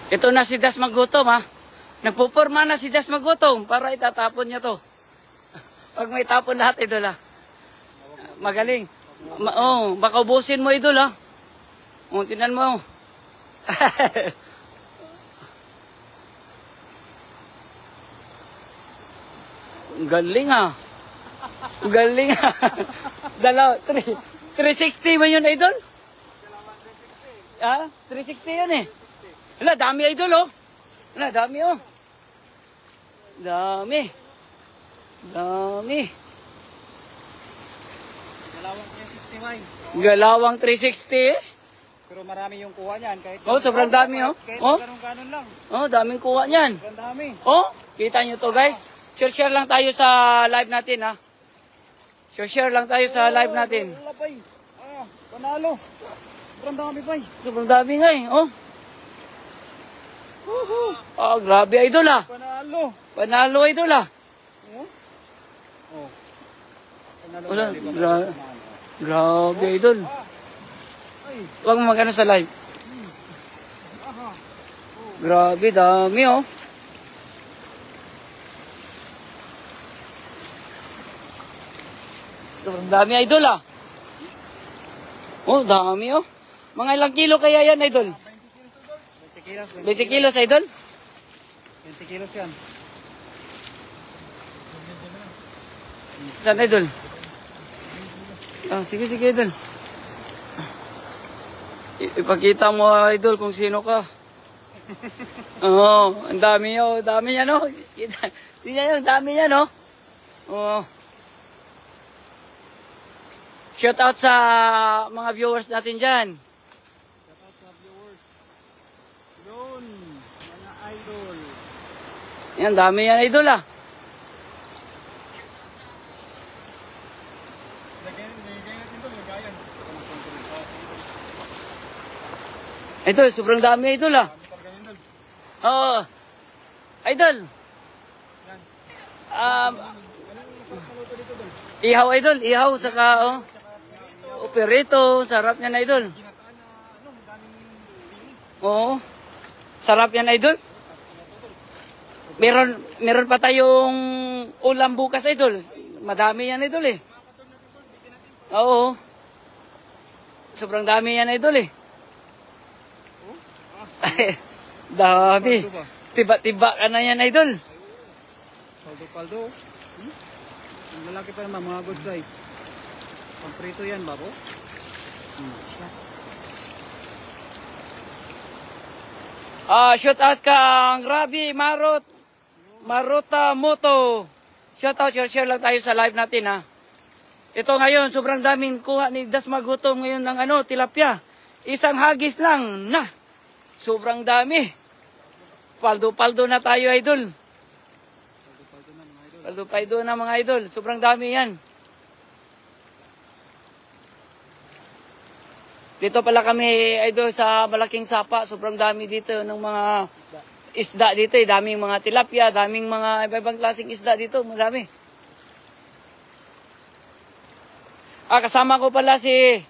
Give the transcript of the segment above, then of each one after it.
Ito na si Das Magutom, ha. Nagpupurma na si Das Magutom para itatapon niya to. Pag may tapon lahat, idol, ha. Magaling. Baka ubusin mo, idol, ha. Tinan mo. Galing, ha. Galing, ha. 360 man yun, idol? Ha? 360 yun, eh. Wala, dami, idol, oh. Wala, dami, oh. Dami. Dami. Galawang 360, May. Galawang 360, eh. Pero marami yung kuha niyan. Kahit Sobrang dami, oh. Kahit ganun-ganun lang. Daming kuha niyan. Sobrang dami. Kita nyo to, guys. Share lang tayo sa live natin, ha. Share lang tayo sa live natin. Wala, Pay. Panalo. Sobrang dami, Pay. Sobrang dami nga, eh. Grabe, idol, ha. Panalo. Panalo, idol, ha. Panalo. Wala, grabe, idol. Huwag mo magano sa live. Grabe, dami, oh. Sobrang dami, idol, ah. Dami, oh. Mga ilang kilo kaya yan, idol? 20 kilos. 20 kilos, idol? 20 kilos yan. Saan, idol? Sige, idol. Ipakita mo, idol, kung sino ka. Ang dami nyo. Dami niya, no? Tingnan nyo, dami niya, no? Shout out sa mga viewers natin dyan. Shout out sa viewers. Yun, mga idol. Yan, dami yan, idol, ah. Idol, sobrang dami, idol, ah. Idol. Ihaw, idol. Ihaw, saka, operito. Sarap yan, idol. Sarap yan, idol. Meron pa tayong ulam bukas, idol. Madami yan, idol, eh. Sobrang dami yan, idol, eh. Dami. Tiba-tiba ka na yan, idol. Paldo. Ang lalaki pa naman, mga good size. Pamprito yan, babo. Shout out kang Rabi Maruta Moto. Shout out, share lang tayo sa live natin, ha. Ito ngayon, sobrang daming kuha ni Das Magutom ngayon ng tilapia. Isang hagis lang na. Sobrang dami. Paldo na tayo, idol. Paldo na, mga idol. Sobrang dami yan. Dito pala kami, idol, sa Malaking Sapa. Sobrang dami dito ng mga isda dito. Daming mga tilapia, daming mga ibang klaseng isda dito. Madami. Kasama ko pala si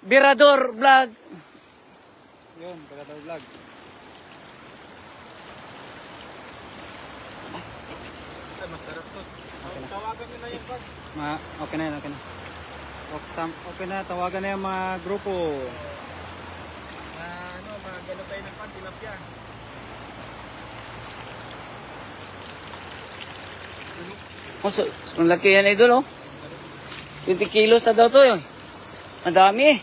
Birador Vlog. Yun, Birador Vlog. Masarap to. Tawagan nyo na yung bag. Okay na. Okay na, tawagan na yung mga grupo. Magano tayo ng tilapia. Ang laki yan, idol, 20 kilos na daw to, yun. Ang dami.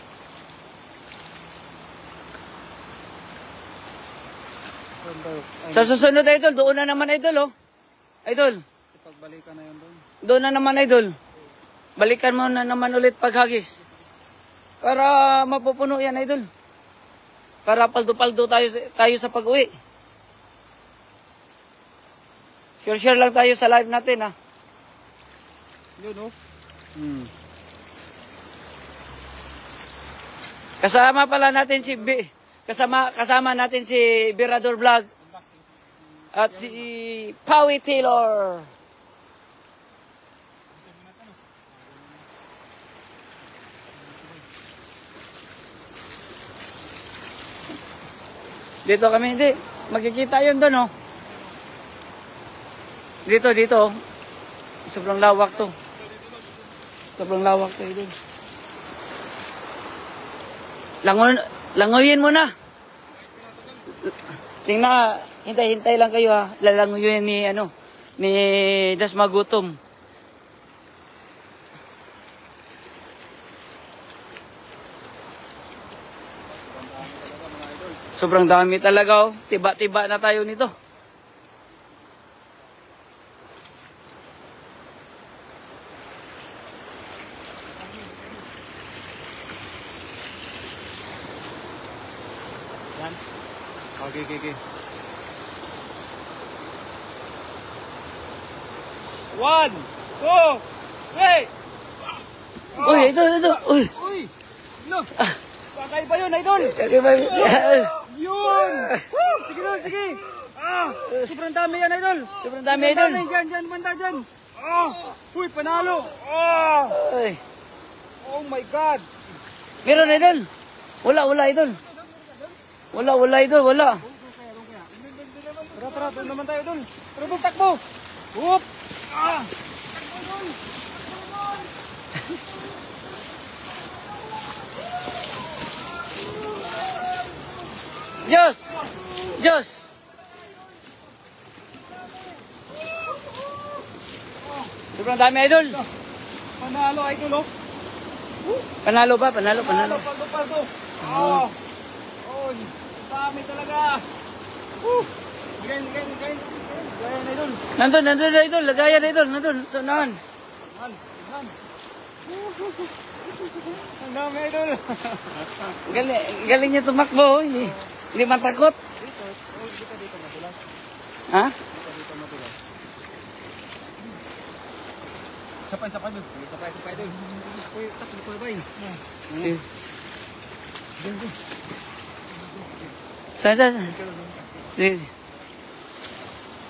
Sa susunod, idol, doon na naman, idol, Idol. Pagbalikan na yun doon. Doon na naman, idol. Balikan mo na naman ulit paghagis. Para mapupuno yan, idol. Para paldo-paldo tayo sa pag-uwi. Share lang tayo sa live natin, ha. Yun, Kasama pala natin kasama natin si Birador Vlog at si Pawi Taylor. Dito kami, hindi. Makikita yun doon, oh. Dito, dito, oh. Sobrang lawak to. Sobrang lawak to, idol. Langoyin mo na. Tingnan, hintay-hintay lang kayo, ha. Lalangoyin ni, ni Dasma Gutom. Sobrang dami talaga, oh. Tiba-tiba na tayo nito. Yan. Okay, okay, okay. 1, 2, 3. Uy, idol. Uy. Uy! Look! Kakaiba yun, idol! Kakaiba yun. Yun! Woo! Sige doon, sige! Sobrang dami yan, idol! Sobrang dami, idol. Dyan, banda dyan! Uy, panalo! Uy. Oh my God! Meron, idol. Wala, idol. Wala, idol. Wala. Tara, doon naman tayo, idol! Tara doon, takbo! Whoop! Diyos! Sobrang dami, idol. Panalo, idol, oh! Panalo ba? Panalo. Paldo! Oh, dami talaga! Gain, idol! Nandun, idol. Lagayan, idol. Nandun, sa unahan. Han. Ang dami, idol! Galing niya tumakbo. Hindi matakot. Dito matulas. Ha? Dito matulas. Sapay doon. Sapay doon. Uy, takbo ba yun? Saan? Sige.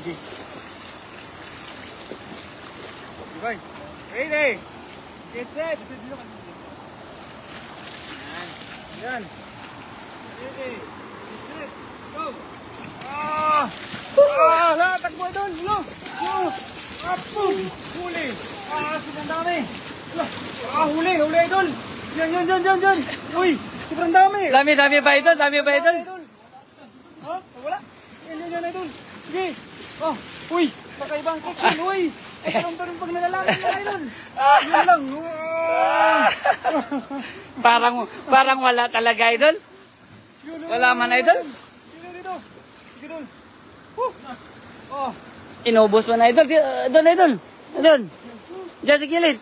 Sige. Bye. Ready. Get set. Yan. Ready. Get set. Go. Takbo doon. Apo. Huli. Sobrang dami. Huli idol. Yan. Uy, sobrang dami. Dami ba, idol? Ha? Wala. Yan, idol. Sige. Uy, kakaibang action, uy. Parang pag nalalaman mo, idol. Yan lang. Parang wala talaga, idol. Wala man, idol. Dito. Sige, idol. Inubos mo na, idol. Doon, idol. Doon. Diyan sa gilid.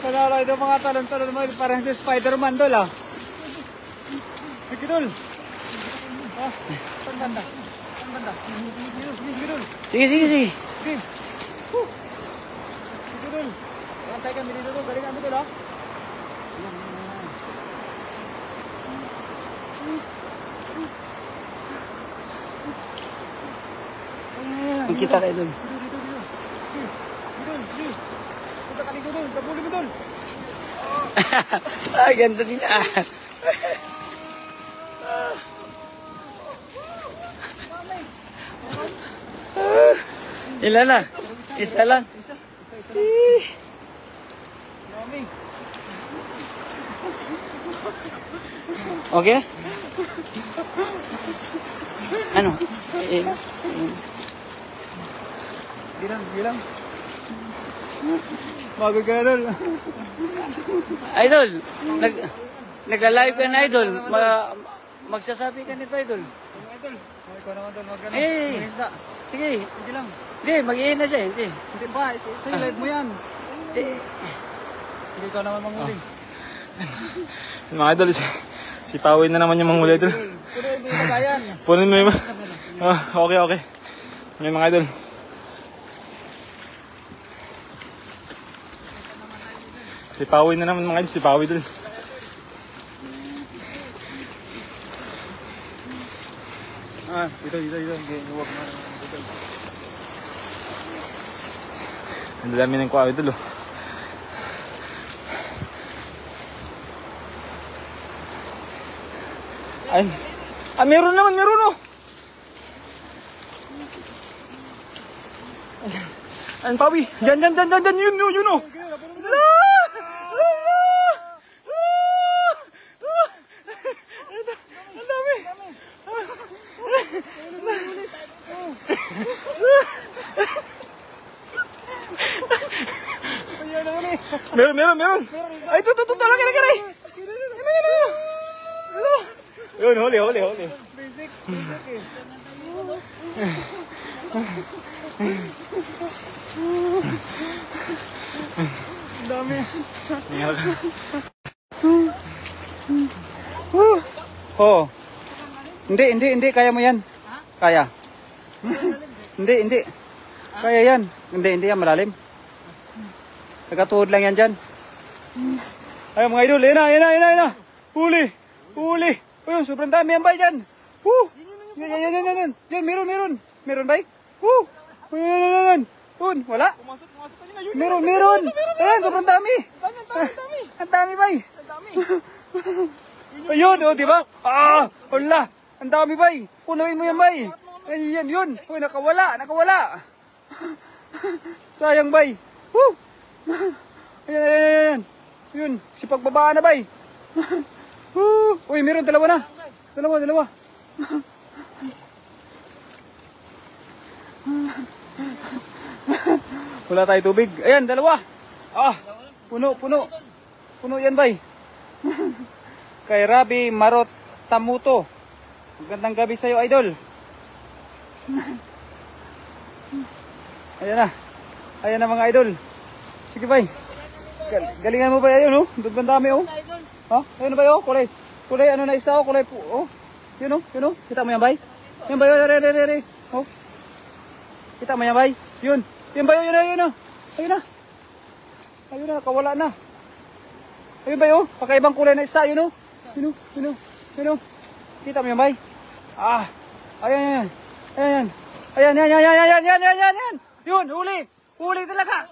Panalo ito mga talon-talon mo. Parang si Spider-Man dol, ah. Sige, dol. Saan banda? Sige, dol. Sige. Sige. Sige, dol. Antay kami dito, dol. Galing kami, dol, ah. Kita ka, idol. Dito. Punta ka dito, dol. Kabuli mo, dol. Ganda din. Ilan na? Isa lang. Isa. Dami. Okay? Ano? Bilang. Bago ka, dol. Idol, nagla-live ka na, idol. Magsasabi ka nito, idol. Idol. Ikaw naman, dol. Wag ka na. Eh. Mangisda. Sige. Hindi lang. Hindi, mag-iin na siya. Hindi. Hindi ba? Sa'yo live mo yan. Hindi ka naman manghuli. Mga idol, si Pawin na naman yung manghuli idol. Pero hindi na kayan. Punin mo yung okay. Ngayon mga idol. Si Pawin na naman mga idol, si Pawin idol. Dito. Huwag mo. Ang dami ng kuha idol oh. Ay, meron naman, meron oh. Ayun, Pawi. Diyan, yun oh. Ang dami. Meron. Ay, ito, talaga. Yun, huli. Basic eh. Ang dami. Oh. Hindi. Kaya mo yan. Kaya. Hindi. Kaya yan. Hindi yan malalim. Nagkatuhod lang yan dyan. Ay, mga idol. Yan na. Huli. Ayun, sobrang dami yan, bay, dyan. Yan. Yan, meron. Meron, bay. Yan. Wala. Meron. Ayan, sobrang dami. Ang dami, bay. Ayun, diba? Wala. Ang dami, bay. Punuin mo yan, bay. Ayan, yun. Uy, nakawala. Sayang, bay. Ayan. Yun, sipagbabaan na, bay. Uy, meron, dalawa na. Dalawa. Wala tayo tubig. Ayan, dalawa. Puno. Puno yan, bay. Kay Rabi Marot Tamuto. Magandang gabi sa'yo, idol. Ayan na mga idol. Sige, bay. Galingan mo ba yun, oh? Doon dami, oh. Ayun ba yun, kulay, ano na isa, oh, kulay po, oh. Yun, oh. Kita mo yan, bay? Yan ba yun, re. Oh. Kita mo yan, bay? Yun ba yun, yun, oh. Ayun na, nakawala na. Ayun ba yun, pakaibang kulay na isa, yun, oh. Yun, oh. Kita mo yan, bay? Ayan. Ayan. Yun, huli talaga.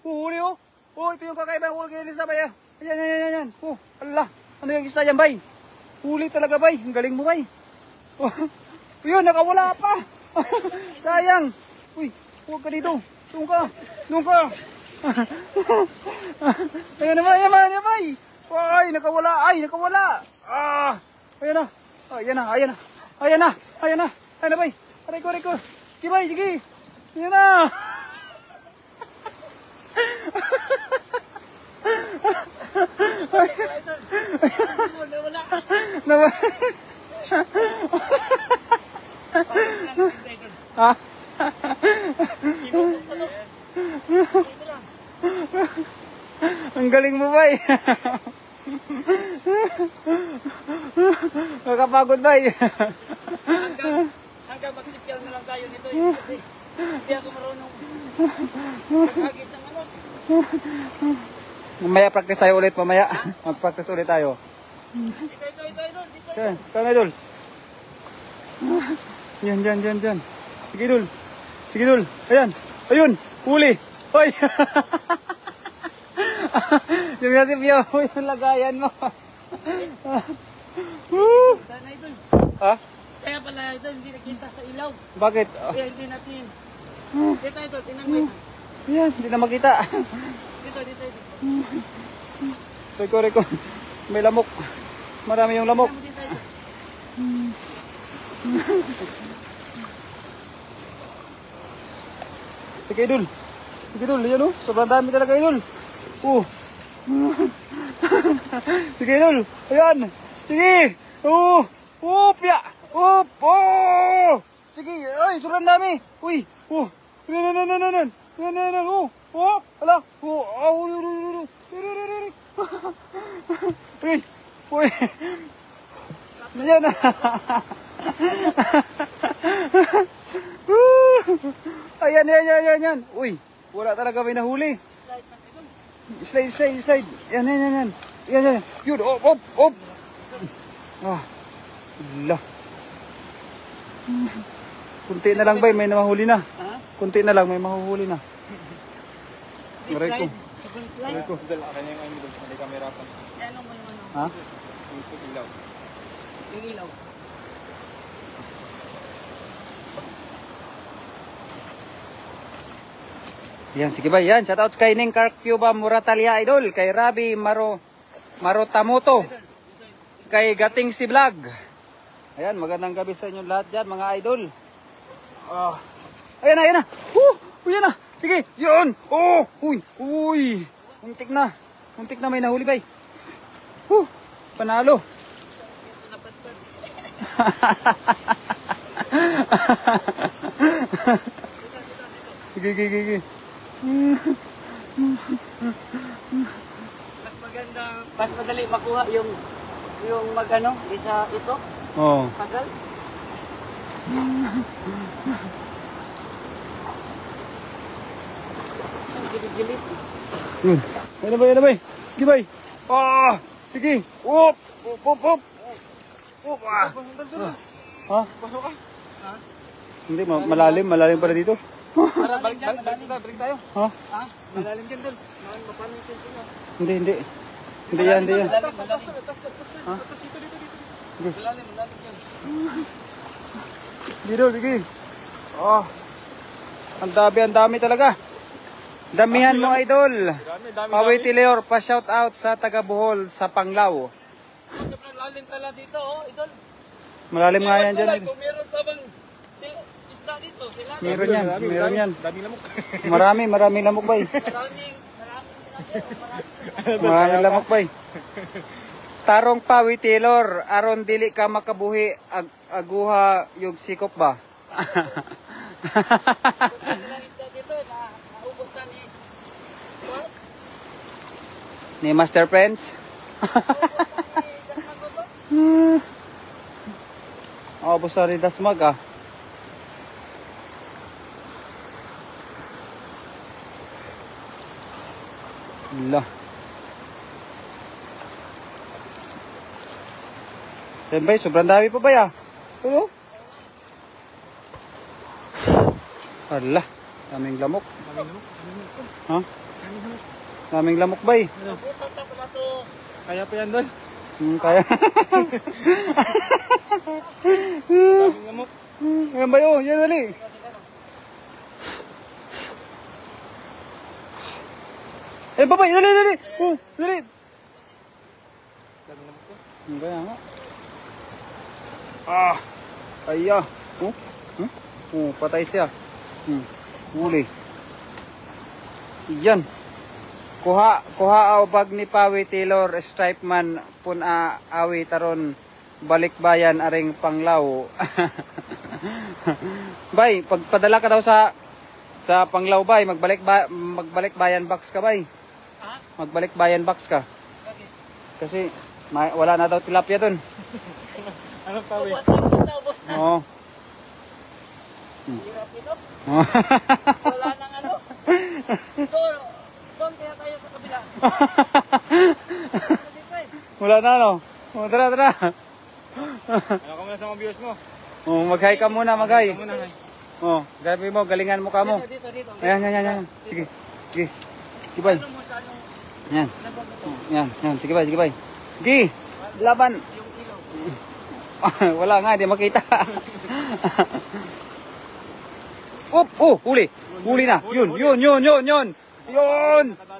Huli, oh. Ito yung kakaibang huli kinilisa, bay. Ayan. Allah. Ano yung isda dyan, bay? Huli talaga, bay. Ang galing mo, bay. Yun, nakawala pa. Sayang. Uy, huwag ka dito. Doon ka. Ayan naman, bay. Ay, nakawala. Ayan na, bay. Aray ko. Sige, bay, sige. Ayan na. Ang galing mo, bay. Nakapagod, bay. Hanggang magsipyaw na lang tayo nito kasi hindi ako marunong maghagis ng ano. Mamaya practice tayo ulit, mamaya. Mag-practice ulit tayo. Ito. Ikaw na, idol. Yan. Sige, idol. Ayun. Huli. Hoy. Yung nasipyaw, yung lagayan mo. Sana idol. Kaya pala idol, hindi nakita sa ilaw. Bakit? Kaya hindi natin. Dito idol, tingnan mo ito. Yan, hindi na makita. Dito. Reko. May lamok. Marami yung lamok. Dito idol. Sige, idol. Yan, oh. Sobrang dami talaga, idol. Sige, idol. Ayan. Sige. Pya. Sige. Ay, sobrang dami. Uy. Nan. Hala. Uy. Yan. Ayan. Uy. Wala talaga may nahuli. Slide. Yan. Yan. Yun. Op. Lah. Kunti na lang, bay, may mahuli na. Kunti na lang, may mahuhuli na. Aray ko. Sobrang slide. Aray ko. Idol, kanya yung idol. May camera pa. Ano mo yung ano? Ha? Yung sa ilaw. Yung ilaw. Yan, sige ba? Yan, shoutout kay Ning Cuba Muratalia Idol, kay Rabi Marotamoto, kay Gating si Vlog. Ayan, magandang gabi sa inyo lahat dyan, mga idol. Ayan na, ayan na. Ayan na. Sige, yun. Oh, uy. Muntik na may nahuli bay. Panalo. Gigi. Mas madali makuha yung magano, isa ito, Oh. tagal. Ang gilid-gilid. Yan na bay. Sige bay. Sige. Up. Ha? Pasok ka. Hindi, malalim para dito. Tara, balik tayo. Ha? Ha? Malalim dyan, Dol. Paano yung sensor mo? Hindi. Hindi yan. Tas. Ha? Dito. Malalim yan. Dito, sige. Ang dami talaga. Damihan mo, idol. Dami. Pawiti Leor, pa-shout out sa taga Bohol sa Panglao. Sobrang lalim pala dito, idol. Malalim nga yan dyan. Kung meron pa bang isda dito, sila. Meron yan. Daming lamok. Maraming lamok bay. Maraming lamok bay. Tarong pa, Witilor, aron dili ka makabuhi, aguha yung sikop ba? Ni Master Friends? Ubos na rin dasmag ah. Wala. Yan ba, sobrang dami pa ba ya? Ano? Ala, daming lamok. Ha? Daming lamok ba eh? Kaya pa yan, Dol. Kaya. Daming lamok. Yan ba yun? Yan dali. Eh, babay, dali. Dali. Daming lamok ko. Kaya nga. Aya. Patay siya. Huli. Yan. Kuha aw bag ni Pawi Taylor stripe man pun awi taron balikbayan aring Panglao. Bay, pagpadala ka daw sa Panglao bay, magbalik bayan box ka bay. Ha? Magbalik bayan box ka. Kasi wala na daw tilapia dun. Anong pawi? Ubos na. Oo. Hirap ito. Wala nang ano. Doon kaya tayo sa kabila. Wala na no. Tara. Ano ka muna sa mga viewers mo? Mag-hi ka muna, mag-hi. Muna, hay. Gabi mo, galingan mo ka mo. Dito. Ayan. Sige. Sige, bay. Ano mo sa ano? Yan. Nabag ito. Yan. Sige, bay. Sige, laban. Yung ilaw. Wala nga, hindi makita. Huli. Huli na. Yun.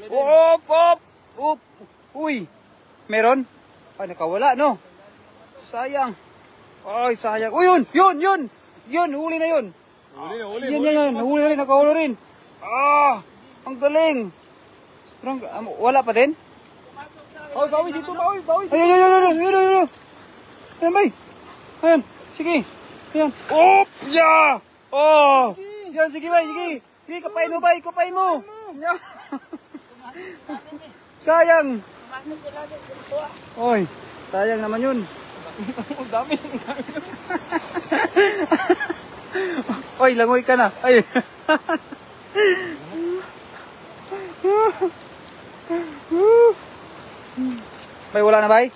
Up. Uy. Meron? Ay, nakawala, no? Sayang. Uy, yun. Huli na yun. Huli. Yan. Huli na rin, nakahuli rin. Ang galing. Wala pa din? Bawi dito, bawi. Ayun. Ayan, bay. Ayan, sige. Ayan. Yeah! Yan, sige, bay, sige. Sige, kapain mo, bay, kapain mo. Yan. Sayang. Pumasok sila dito. Oy, sayang naman yun. Ang dami. Oy, langoy ka na. Ay. Bay, wala na, bay?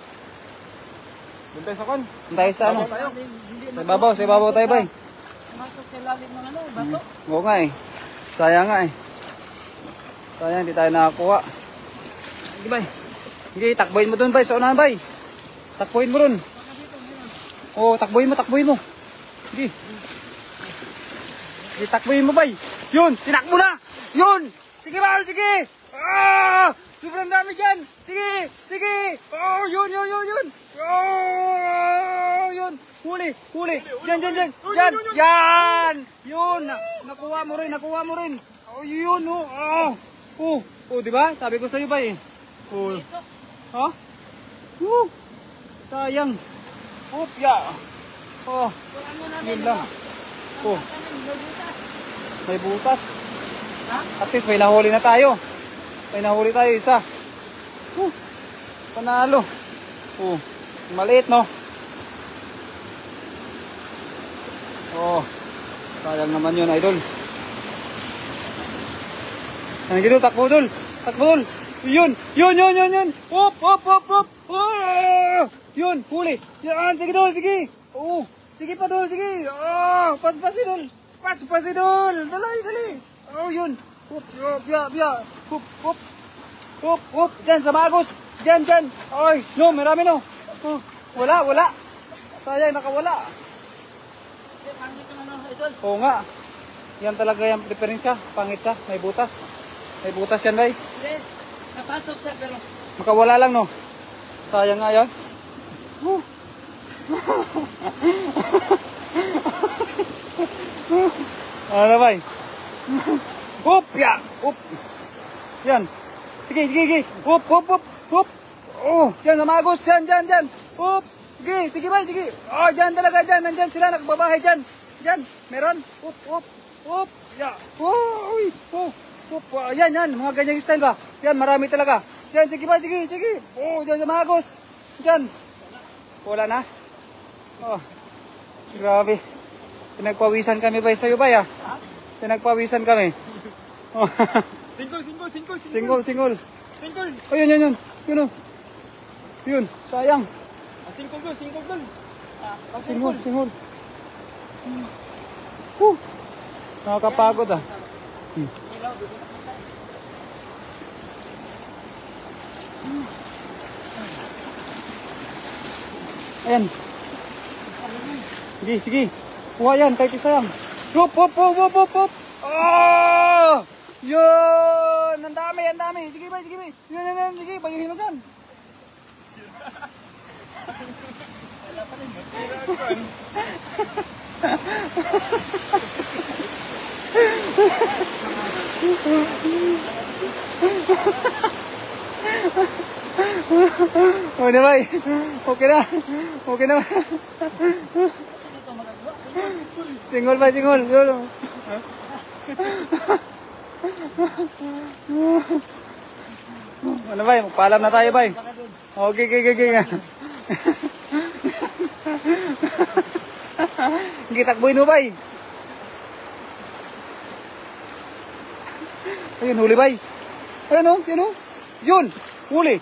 Doon tayo sa kon. Tayo sa ano? Sa ibabaw tayo, bay. Pumasok sila ng ano, bato. Oo nga eh. Sayang nga eh. Sayang, hindi tayo nakakuha. Sige, bay. Sige, takboyin mo dun, bay. Sa unahan, bay. Takboyin mo dun. Oo, takboyin mo. Sige. Sige, takboyin mo, bay. Yun, tinakbo na. Yun. Sige, bay, sige. Ah! Sobrang dami dyan. Sige. Oh, yun. Oh, yun. Huli. Yan. Yan. Yun. Nakuha mo rin. Oh, yun, oh. Oh, di ba? Sabi ko sa iyo ba eh. Oh. Ha? Sayang. Ya. Oh. Yun lang. Oh. May butas. At least may nahuli na tayo. Isa. Panalo. Maliit, no? Oh. Sayang naman yun, idol. Gitu, takbo dul. Yun. Hop. Oh! Yun, huli. Yan, sige dul, sige. Oh, sige pa dul, sige. Oh, pasin dul. Dali. Oh, yun. Hop. Diyan sa Magos. Diyan. Ay, no, marami no. Oh, wala. Sayang, nakawala. Oo nga. Yan talaga yung diferensya. Pangit siya. May butas yan, bay. Napasok siya pero... Makawala lang, no? Sayang nga yan. Ano, bay? Hop! Ya! Hop! Yan. Sige. Hop! Oh! Diyan, namagos. Diyan. Hop! Sige, bay. Oh, diyan talaga. Nandyan sila. Nagbabahay dyan. Meron. Hop! Ya! Oh! Yan. Mga ganyang style ba? Yan, marami talaga. Diyan, sige. Oh, diyan, namagos. Diyan. Wala na. Oh. Grabe. Pinagpawisan kami, bay. Sa'yo, bay, ah. Pinagpawisan kami. Oh. Single. Oh, yun. Yun, sayang. Single. Nakakapagod, ah. Ayan. Sige. Kuha yan, kahit isa yan. Hop. Oh! Yun! Ang dami. Sige, bay. Yan. Sige, bayuhin mo dyan. Oh, na, bay. Okay na. Single, bay. Yun. Ano, bay? Magpaalam na tayo, bay. Okay. Hindi, takbuhin mo, bay. Ayun, huli, bay. Ayun, Yun, huli.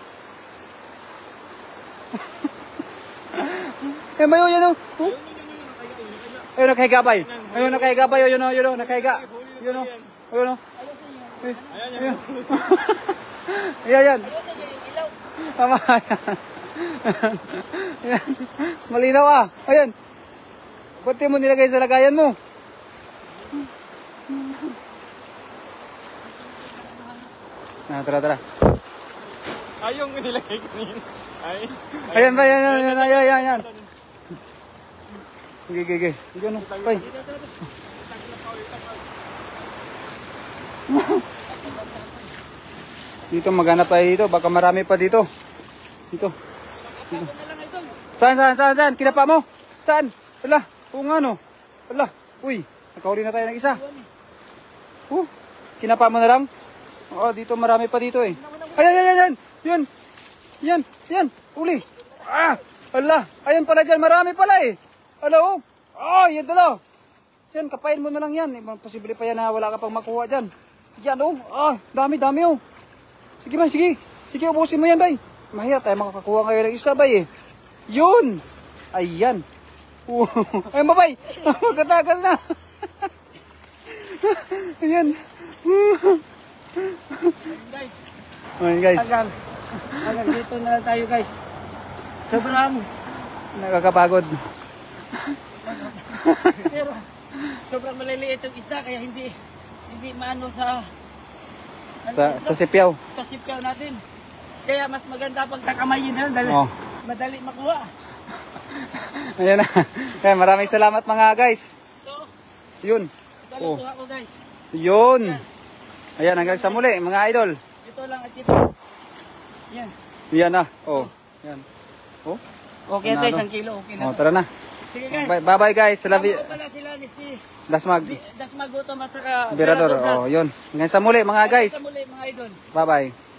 Mayo, yan, oh. Ayun, nakahiga, bay. Ayun, nakahiga. Yun, oh. Ayun. Ayan. Tama. Ayan. Malinaw, ah. Ayan. Pati mo nilagay sa lagayan mo. Tara. Yung nilagay kanina. Ayan ba, yan. Sige. Yun, oh. Bay. Dito, maghanap tayo dito. Baka marami pa dito. Dito. Saan? Kinapa mo? Saan? Ala, oo nga, no. Ala, uy, nakahuli na tayo ng isa. Kinapa mo na lang? Oo, dito marami pa dito eh. Ayan. Yan. Uli. Ala, ayan pala dyan. Marami pala eh. Ala, oh. Yan dala. Yan, kapain mo na lang yan. Posible pa yan na wala ka pang makuha dyan. Yan, oh. Dami, oh. Sige, bay, sige. Sige, ubusin mo yan, bay. Mahirap tayo makakakuha ngayon ng isa, bay eh. Yun. Ayan. Ayan ba, bay? Magkatagal na. Ayan. Ayun guys, Hanggang dito na lang tayo guys. Sobrang, nakakapagod. pero sobrang maliliit yung isda kaya hindi maano sa Sa sipyaw. sa sipyaw natin. Kaya mas maganda pag kakamayin na yun dahil Oh. madali makuha. Ayan na. Kaya maraming salamat mga guys. So, Yun. ito lang Oh. kuha ko guys. Yun. Ayan, hanggang sa muli mga idol. Ito lang at ito. Yan. Yan na. Oh. Yan. Oh. Okay Ano, tayo, ano? 1 kilo. Okay na Oh, to. tara na. Sige guys. Bye-bye guys. Love you. Tama pala sila ni si Dasmag. Dasmagutom at saka Berador. Oh, yun. Hanggang sa muli mga guys. Sa muli mga idol. Bye-bye.